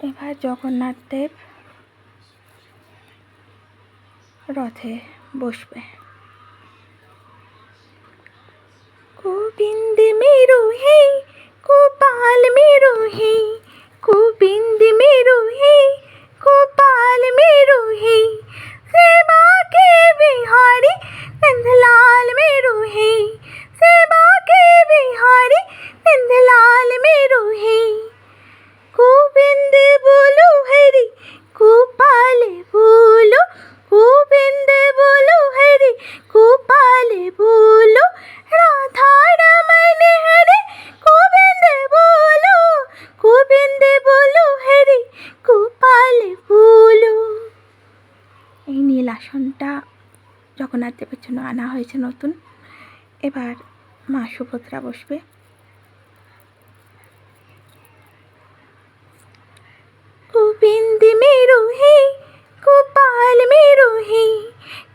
এবার জগন্নাথ দেব রথে বসবে। গোবিন্দ মেরু হে গোপাল মেরু হে, গোবিন্দ মেরু হে गोपाल मेरु है, सेवा के बिहारी नंदलाल मेरु है, सेवा के बिहारी नंदलाल मेरु है। गोविंद बोलो हरि गोपाल बोलो, गोविंद बोलो हरि गोपाल बोलो, राधा रमन हरि गोविंद बोलो, गोविंद बोलो हरि গোপাল বলো। এই নীল আসনটা জগন্নাথ দেবের জন্য আনা হয়েছে নতুন। এবার মা সুভদ্রা বসবে। গোবিন্দ মেরু হে গোপাল মেরু হে,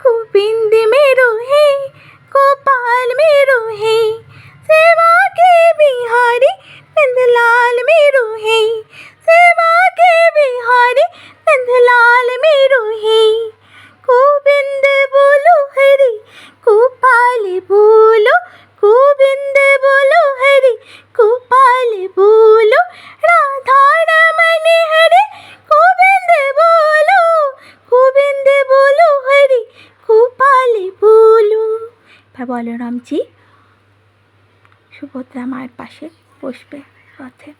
গোবিন্দ মেরু হে গোপাল মেরু হে, सेवा के बिहारी नंदलाल मेरु है, सेवा के बिहारी नंदलाल मेरु है। गोविंद बोलो हरि गोपाल बोलो, गोविंद बोलो हरि गोपाल बोलो, राधा रमन हरि गोविंद बोलो, गोविंद बोलो हरि गोपाल बोलो। বলরামজি সুভদ্রা মায়ের পাশে বসবে রথে।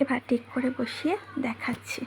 এবার ঠিক করে বসিয়ে দেখাচ্ছি।